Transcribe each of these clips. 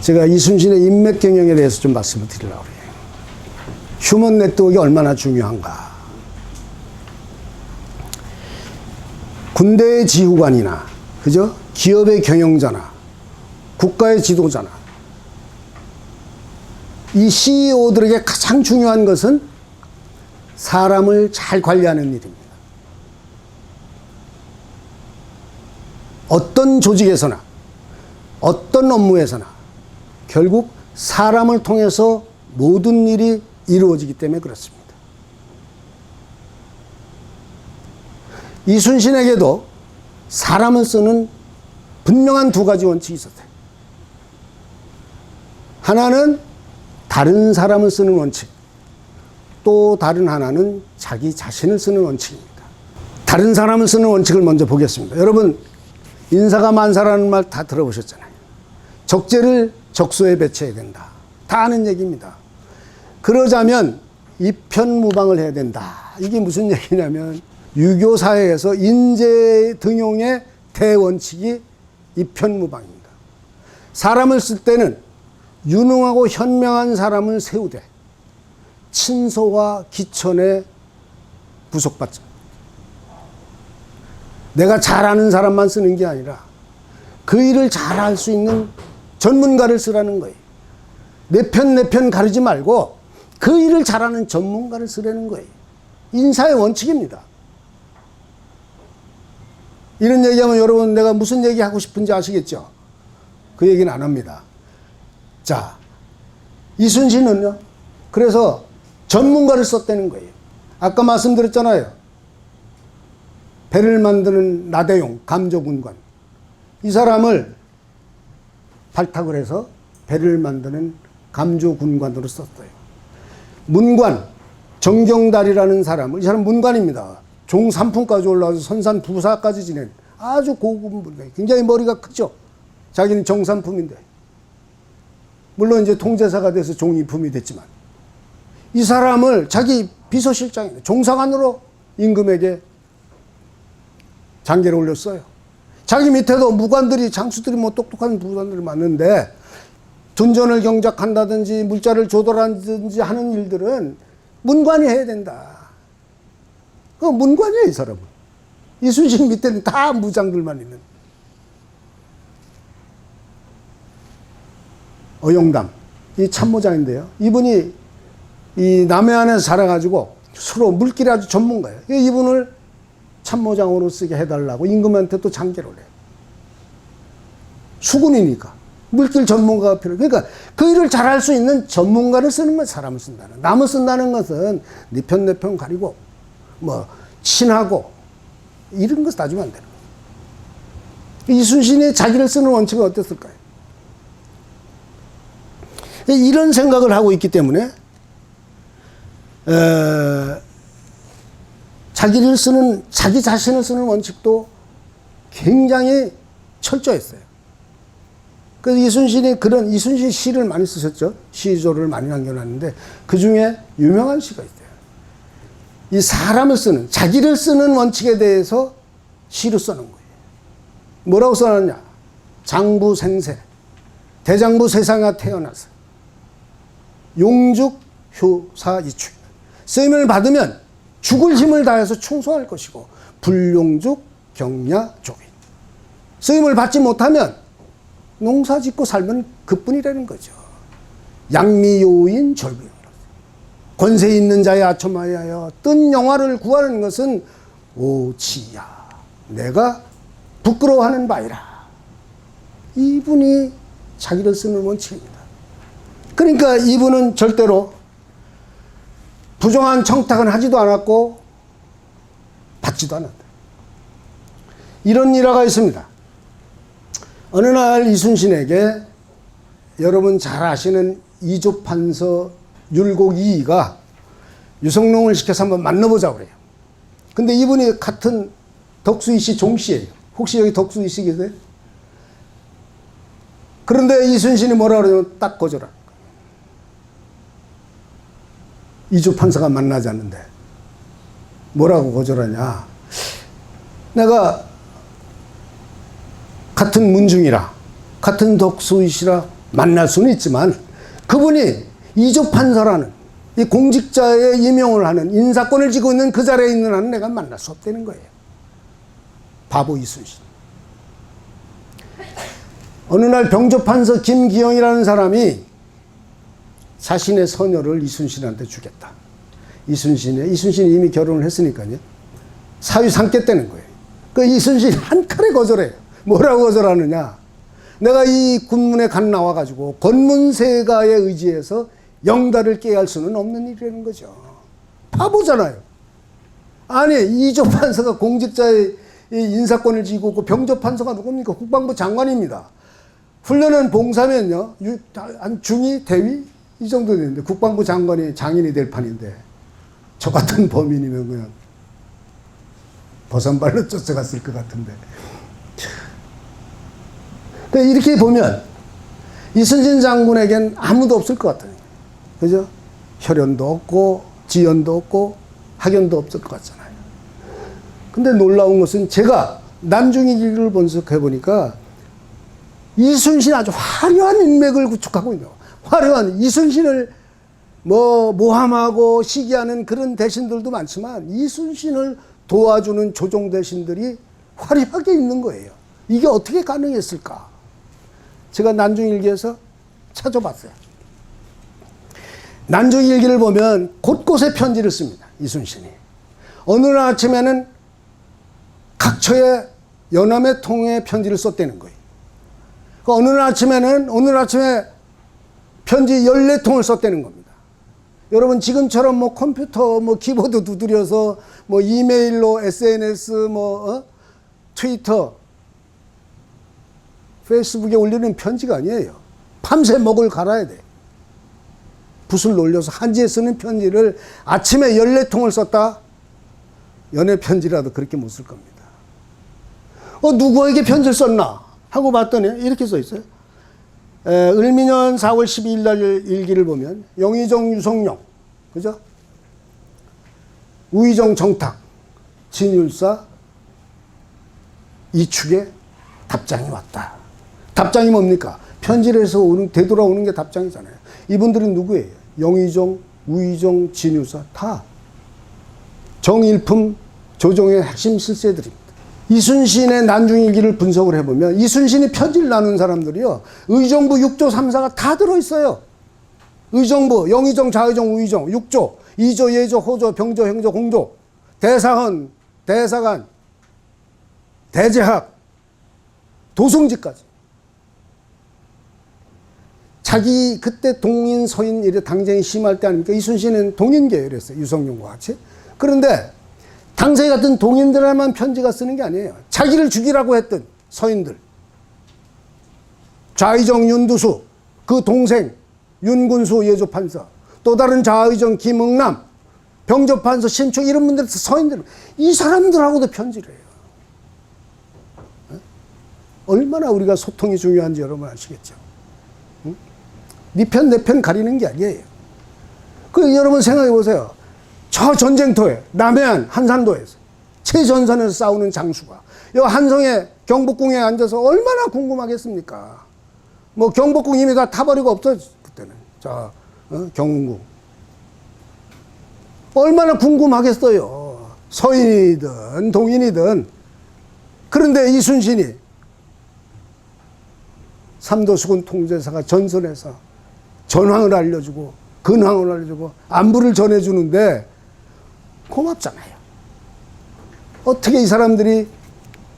제가 이순신의 인맥 경영에 대해서 좀 말씀을 드리려고 해요. 휴먼 네트워크가 얼마나 중요한가. 군대의 지휘관이나, 그죠? 기업의 경영자나, 국가의 지도자나, 이 CEO들에게 가장 중요한 것은 사람을 잘 관리하는 일입니다. 어떤 조직에서나, 어떤 업무에서나 결국 사람을 통해서 모든 일이 이루어지기 때문에 그렇습니다. 이순신에게도 사람을 쓰는 분명한 두 가지 원칙이 있었어요. 하나는 다른 사람을 쓰는 원칙, 또 다른 하나는 자기 자신을 쓰는 원칙입니다. 다른 사람을 쓰는 원칙을 먼저 보겠습니다. 여러분, 인사가 만사라는 말 다 들어보셨잖아요. 적재를 적소에 배치해야 된다. 다 아는 얘기입니다. 그러자면 이편무방을 해야 된다. 이게 무슨 얘기냐면 유교 사회에서 인재 등용의 대원칙이 이편무방입니다. 사람을 쓸 때는 유능하고 현명한 사람을 세우되 친소와 기천에 부속받자. 내가 잘 아는 사람만 쓰는 게 아니라 그 일을 잘 할 수 있는 전문가를 쓰라는 거예요. 내 편 가르지 말고 그 일을 잘하는 전문가를 쓰라는 거예요. 인사의 원칙입니다. 이런 얘기하면 여러분 내가 무슨 얘기하고 싶은지 아시겠죠? 그 얘기는 안 합니다. 자, 이순신은요, 그래서 전문가를 썼다는 거예요. 아까 말씀드렸잖아요. 배를 만드는 나대용, 감조군관. 이 사람을 발탁을 해서 배를 만드는 감조군관으로 썼어요. 문관, 정경달이라는 사람을, 이 사람 문관입니다. 종삼품까지 올라와서 선산 부사까지 지낸 아주 고급 문관. 굉장히 머리가 크죠. 자기는 정삼품인데. 물론 이제 통제사가 돼서 종이품이 됐지만. 이 사람을 자기 비서실장이 종사관으로 임금에게 장계를 올렸어요. 자기 밑에도 무관들이, 장수들이 뭐 똑똑한 무관들이 많은데 둔전을 경작한다든지 물자를 조달한다든지 하는 일들은 문관이 해야 된다. 그 문관이에요, 이 사람은. 이순신 밑에는 다 무장들만 있는. 어용담, 이 참모장인데요. 이분이 이 남해안에서 자라가지고 서로 물길이 아주 전문가예요. 이분을 참모장으로 쓰게 해달라고 임금한테 또 장계를 해요. 수군이니까. 물길 전문가가 필요해요. 그러니까 그 일을 잘할 수 있는 전문가를 쓰는 건 사람을 쓴다는. 남을 쓴다는 것은 네 편 내 편 가리고 뭐 친하고 이런 것 따지면 안 되는 거예요. 이순신이 자기를 쓰는 원칙은 어땠을까요? 이런 생각을 하고 있기 때문에 자기 자신을 쓰는 원칙도 굉장히 철저했어요. 그래서 이순신이 이순신 시를 많이 쓰셨죠. 시조를 많이 남겨놨는데 그 중에 유명한 시가 있어요. 이 사람을 쓰는, 자기를 쓰는 원칙에 대해서 시를 써놓은 거예요. 뭐라고 써놨냐? 장부 생세, 대장부 세상에 태어나서 용죽 효사 이축. 쓰임을 받으면 죽을 힘을 다해서 충성할 것이고 불용죽 경야 조기. 쓰임을 받지 못하면 농사 짓고 살면 그뿐이라는 거죠. 양미요인 절규. 권세 있는 자의 아첨하여 뜬 영화를 구하는 것은 오치야. 내가 부끄러워하는 바이라. 이분이 자기를 쓰는 원칙입니다. 그러니까 이분은 절대로 부정한 청탁은 하지도 않았고 받지도 않았다. 이런 일화가 있습니다. 어느 날 이순신에게 여러분 잘 아시는 이조판서 율곡이이가 유성룡을 시켜서 한번 만나보자고 그래요. 근데 이분이 같은 덕수이씨 종씨예요. 혹시 여기 덕수이씨 계세요? 그런데 이순신이 뭐라 그러냐면 딱 거절하는 거예요. 이조판서가 만나자는데 뭐라고 거절하냐. 내가 같은 문중이라, 같은 덕수이시라 만날 수는 있지만 그분이 이조 판사라는 이 공직자의 임용을 하는 인사권을 쥐고 있는 그 자리에 있는 한은 내가 만날 수 없다는 거예요. 바보 이순신. 어느 날 병조판서 김기영이라는 사람이 자신의 서녀를 이순신한테 주겠다. 이순신이 이미 결혼을 했으니까요. 사위 삼겠다는 거예요. 그 이순신이 한 칼에 거절해요. 뭐라고 거절하느냐. 내가 이 군문에 간 나와가지고 권문세가에 의지해서 영달을 깨할 수는 없는 일이라는 거죠. 바보잖아요. 아니, 이조 판사가 공직자의 인사권을 쥐고 있고 병조판사가 누굽니까? 국방부 장관입니다. 훈련은 봉사면요, 한 중위, 대위 이 정도 되는데 국방부 장관이 장인이 될 판인데 저 같은 범인이면 그냥 버선발로 쫓아갔을 것 같은데. 이렇게 보면 이순신 장군에겐 아무도 없을 것 같아요. 그죠? 혈연도 없고 지연도 없고 학연도 없을 것 같잖아요. 근데 놀라운 것은 제가 난중일기를 분석해 보니까 이순신이 아주 화려한 인맥을 구축하고 있는 거예요. 화려한 이순신을 모함하고 시기하는 그런 대신들도 많지만 이순신을 도와주는 조종 대신들이 화려하게 있는 거예요. 이게 어떻게 가능했을까? 제가 난중일기에서 찾아봤어요. 난중일기를 보면 곳곳에 편지를 씁니다. 이순신이. 어느 날 아침에는 각처에 연암의 통에 편지를 썼다는 거예요. 어느 날 아침에 편지 14통을 썼다는 겁니다. 여러분 지금처럼 컴퓨터 키보드 두드려서 이메일로 SNS 트위터 페이스북에 올리는 편지가 아니에요. 밤새 먹을 갈아야 돼. 붓을 놀려서 한지에 쓰는 편지를 아침에 14통을 썼다? 연애 편지라도 그렇게 못 쓸 겁니다. 누구에게 편지를 썼나? 하고 봤더니 이렇게 써 있어요. 을미년 4월 12일 날 일기를 보면 영의정 유성룡, 그죠? 우의정 정탁, 진율사 이축에 답장이 왔다. 답장이 뭡니까? 편지를 해서 되돌아오는 게 답장이잖아요. 이분들은 누구예요? 영의정, 우의정, 진율사 다 정일품 조정의 핵심 실세들입니다. 이순신의 난중일기를 분석을 해보면 이순신이 편지를 나눈 사람들이요, 의정부 6조 3사가 다 들어있어요. 의정부, 영의정, 좌의정, 우의정 6조, 2조, 예조, 호조, 병조, 행조, 공조, 대사헌, 대사관, 대제학, 도승지까지. 자기 그때 동인 서인 이래 당쟁이 심할 때 아닙니까? 이순신은 동인 계열이었어요. 유성룡과 같이. 그런데 당시에 같은 동인들에만 편지가 쓰는 게 아니에요. 자기를 죽이라고 했던 서인들. 좌의정 윤두수, 그 동생 윤군수 예조판사, 또 다른 좌의정 김응남, 병조판서 신축 이런 분들 서인들, 이 사람들하고도 편지를 해요. 얼마나 우리가 소통이 중요한지 여러분 아시겠죠? 네 편 내 편 가리는 게 아니에요. 여러분 생각해 보세요. 저 전쟁터에 남해안 한산도에서 최전선에서 싸우는 장수가 이 한성의 경복궁에 앉아서 얼마나 궁금하겠습니까? 경복궁 이미 다 타버리고 없어졌어 그때는. 경운궁 얼마나 궁금하겠어요. 서인이든 동인이든. 그런데 이순신이 삼도수군 통제사가 전선에서 전황을 알려주고 근황을 알려주고 안부를 전해주는데 고맙잖아요. 어떻게 이 사람들이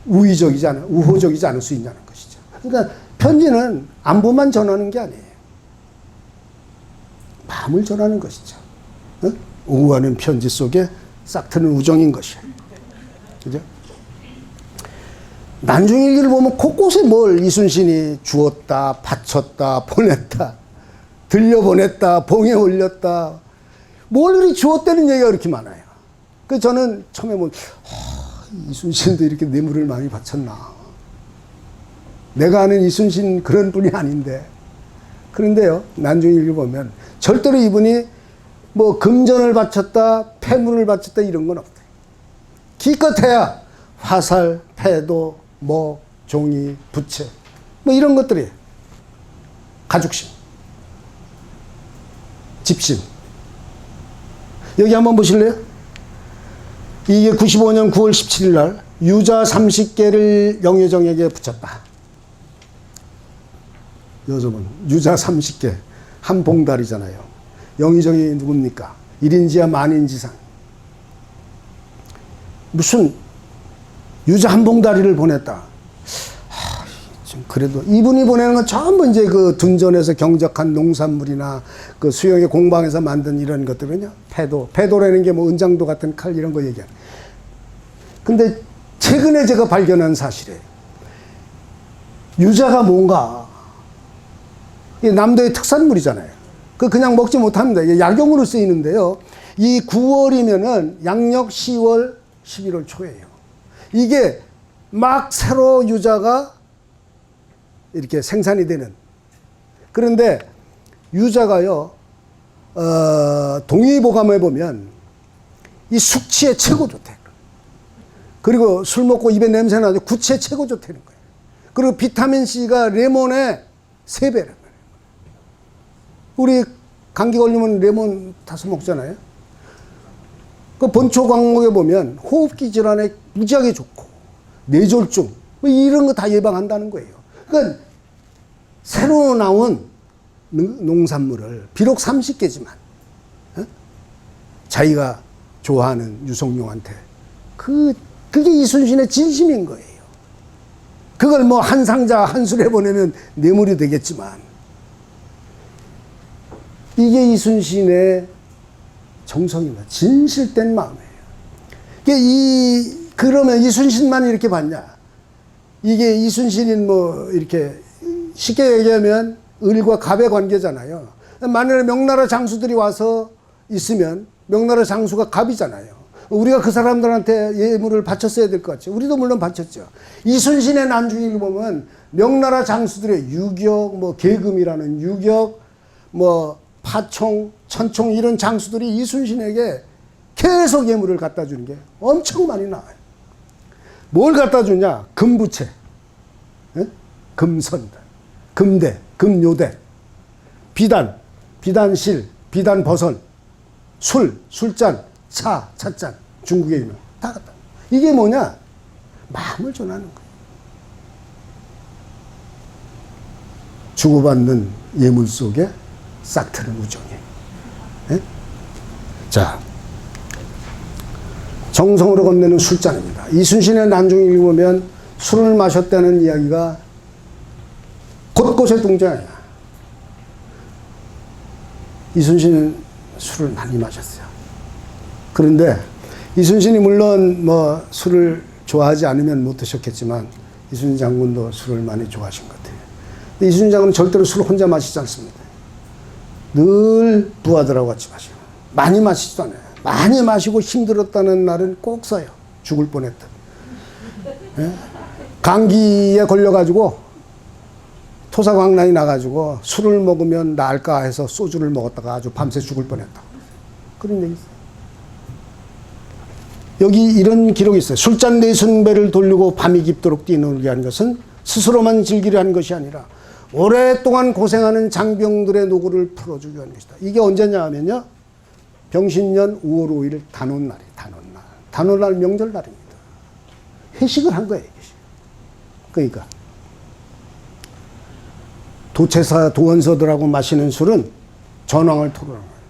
우호적이지 않을 수 있냐는 것이죠. 그러니까 편지는 안부만 전하는 게 아니에요. 마음을 전하는 것이죠. 우호하는 편지 속에 싹 트는 우정인 것이에요. 그죠? 난중일기를 보면 곳곳에 뭘 이순신이 주었다, 바쳤다, 보냈다, 들려보냈다, 봉에 올렸다, 뭘 그리 주었다는 얘기가 그렇게 많아요. 저는 처음에 이순신도 이렇게 뇌물을 많이 바쳤나. 내가 아는 이순신 그런 분이 아닌데. 그런데요, 난중일기 보면 절대로 이분이 금전을 바쳤다, 폐물을 바쳤다 이런 건 없대요. 기껏해야 화살, 패도, 종이, 부채 이런 것들이에요. 가족심, 집심. 여기 한번 보실래요? 이게 95년 9월 17일 날 유자 30개를 영의정에게 붙였다. 여러분, 유자 30개 한 봉다리잖아요. 영의정이 누굽니까? 1인지하 만인지상. 무슨 유자 한 봉다리를 보냈다. 좀 그래도 이분이 보내는 건 전부 이제 그 둔전에서 경작한 농산물이나 그 수영의 공방에서 만든 이런 것들은요. 패도라는 게 뭐 은장도 같은 칼 이런 거 얘기하는. 근데 최근에 제가 발견한 사실이에요. 유자가 뭔가 이게 남도의 특산물이잖아요. 그냥 먹지 못합니다. 이게 약용으로 쓰이는데요. 이 9월이면은 양력 10월, 11월 초예요. 이게 막 새로 유자가 이렇게 생산이 되는. 그런데 유자가요, 동의보감에 보면 이 숙취에 최고 좋대. 그리고 술 먹고 입에 냄새 나죠. 구취에 최고 좋다는 거예요. 그리고 비타민C가 레몬의 3배라는 거예요. 우리 감기 걸리면 레몬 타서 먹잖아요. 그 본초 광목에 보면 호흡기 질환에 무지하게 좋고, 뇌졸중, 뭐 이런 거 다 예방한다는 거예요. 그러니까 새로 나온 농산물을 비록 30개지만 자기가 좋아하는 유성룡한테 그게 이순신의 진심인 거예요. 그걸 뭐 한 상자 한 술에 보내면 뇌물이 되겠지만 이게 이순신의 정성입니다. 진실된 마음이에요. 그러면 이순신만 이렇게 봤냐? 이게 이순신이 뭐 이렇게 쉽게 얘기하면 을과 갑의 관계잖아요. 만약에 명나라 장수들이 와서 있으면 명나라 장수가 갑이잖아요. 우리가 그 사람들한테 예물을 바쳤어야 될 것 같죠. 우리도 물론 바쳤죠. 이순신의 난중일 보면 명나라 장수들의 유격, 뭐 계금이라는 유격, 뭐 파총, 천총 이런 장수들이 이순신에게 계속 예물을 갖다 주는 게 엄청 많이 나와요. 뭘 갖다 주냐? 금부채, 금선, 금대, 금요대, 비단실, 비단버선, 술잔, 차잔, 중국의 유명 다 갖다. 이게 뭐냐? 마음을 전하는 거예요. 주고받는 예물 속에 싹 트는 우정이에요. 자, 정성으로 건네는 술잔입니다. 이순신의 난중을 읽으면 술을 마셨다는 이야기가 곳곳에 등장해요. 이순신은 술을 많이 마셨어요. 그런데 이순신이 물론 뭐 술을 좋아하지 않으면 못 드셨겠지만 이순신 장군도 술을 많이 좋아하신 것 같아요. 근데 이순신 장군은 절대로 술을 혼자 마시지 않습니다. 늘 부하들하고 같이 마셔요. 많이 마시지도 않아요. 많이 마시고 힘들었다는 날은 꼭 써요. 죽을 뻔했다. 예? 감기에 걸려가지고 토사광란이 나가지고 술을 먹으면 나을까 해서 소주를 먹었다가 아주 밤새 죽을 뻔했다. 그런 얘기 있어요. 여기 이런 기록이 있어요. 술잔 40배를 돌리고 밤이 깊도록 뛰놀게 한 것은 스스로만 즐기려 한 것이 아니라 오랫동안 고생하는 장병들의 노고를 풀어주기 위한 것이다. 이게 언제냐 하면요. 병신년 5월 5일 단오날이에요. 단오날. 단오날 명절날입니다. 회식을 한 거예요. 회식. 그러니까 도체사 도원서들하고 마시는 술은 전황을 토로하는 거예요.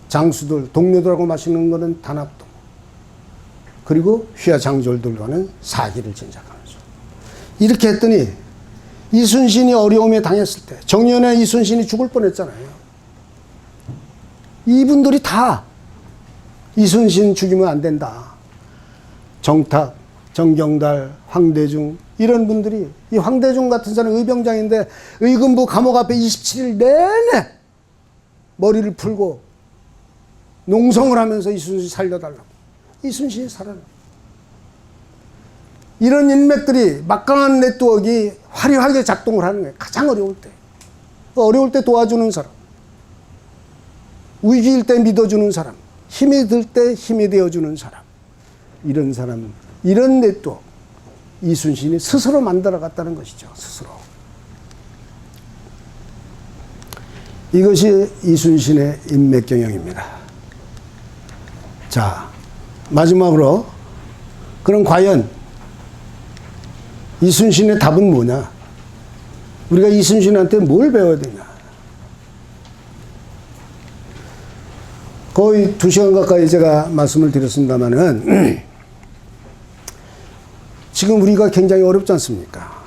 장수들, 동료들하고 마시는 거는 단합도. 그리고 휘하장졸들과는 사기를 진작하는 술. 이렇게 했더니 이순신이 어려움에 당했을 때 정년에 이순신이 죽을 뻔했잖아요. 이분들이 다 이순신 죽이면 안 된다. 정탁, 정경달, 황대중 이런 분들이 이 황대중 같은 사람은 의병장인데 의금부 감옥 앞에 27일 내내 머리를 풀고 농성을 하면서 이순신 살려달라고. 이순신이 살아나. 이런 인맥들이 막강한 네트워크가 화려하게 작동을 하는 거예요. 가장 어려울 때. 어려울 때 도와주는 사람. 위기일 때 믿어주는 사람. 힘이 들 때 힘이 되어주는 사람. 이런 사람, 이런 네트워크. 이순신이 스스로 만들어갔다는 것이죠. 스스로. 이것이 이순신의 인맥경영입니다. 자, 마지막으로 그럼 과연 이순신의 답은 뭐냐? 우리가 이순신한테 뭘 배워야 되냐? 거의 2시간 가까이 제가 말씀을 드렸습니다마는 지금 우리가 굉장히 어렵지 않습니까?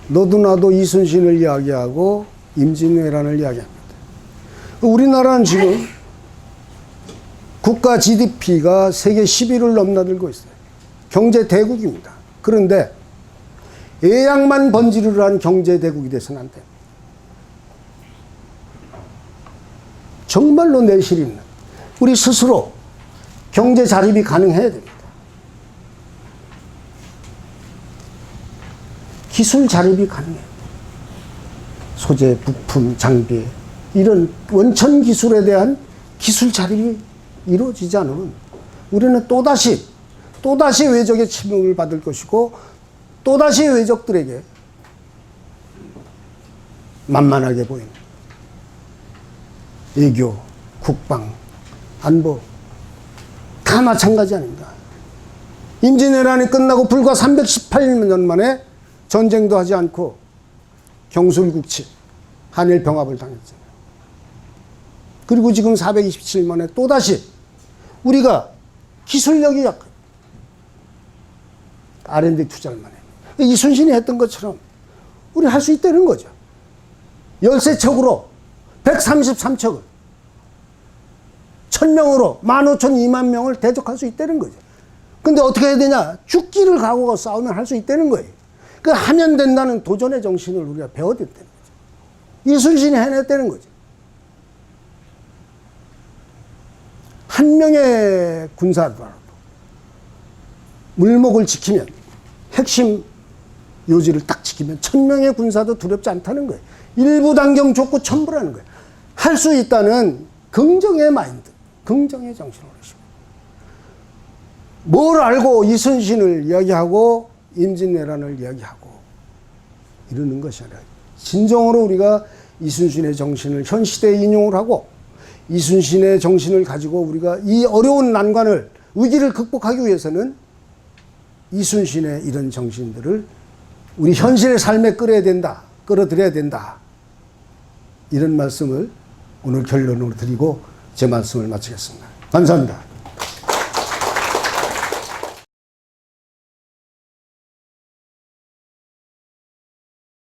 너도 나도 이순신을 이야기하고 임진왜란을 이야기합니다. 우리나라는 지금 국가 GDP가 세계 10위를 넘나들고 있어요. 경제 대국입니다. 그런데 애양만 번지르르 한 경제 대국이 돼서는 안 돼요. 정말로 내실 있는 우리 스스로 경제 자립이 가능해야 됩니다. 기술 자립이 가능해요. 소재, 부품, 장비 이런 원천 기술에 대한 기술 자립이 이루어지지 않으면 우리는 또다시 외적의 침묵을 받을 것이고 또다시 외적들에게 만만하게 보이는 외교, 국방, 안보 다 마찬가지 아닙니다. 임진왜란이 끝나고 불과 318년 만에 전쟁도 하지 않고 경술국치, 한일 병합을 당했잖아요. 그리고 지금 427년 만에 또다시 우리가 기술력이 약해요. R&D 투자를 많이 해요. 이순신이 했던 것처럼 우리 할 수 있다는 거죠. 열세척으로 133척을 1000명으로 15,000, 2만 명을 대적할 수 있다는 거죠. 근데 어떻게 해야 되냐? 죽기를 각오하고 싸우면 할 수 있다는 거예요. 그 하면 된다는 도전의 정신을 우리가 배워야 된다는 거죠. 이순신이 해냈다는 거죠. 한 명의 군사더라도 물목을 지키면 핵심 요지를 딱 지키면 1000명의 군사도 두렵지 않다는 거예요. 일부 단경 족구 천부라는 거예요. 할 수 있다는 긍정의 마인드, 긍정의 정신을 하시고 뭘 알고 이순신을 이야기하고 임진왜란을 이야기하고 이러는 것이 아니라 진정으로 우리가 이순신의 정신을 현 시대에 인용을 하고 이순신의 정신을 가지고 우리가 이 어려운 난관을 위기를 극복하기 위해서는 이순신의 이런 정신들을 우리 현실의 삶에 끌어들여야 된다. 이런 말씀을 오늘 결론으로 드리고 제 말씀을 마치겠습니다. 감사합니다.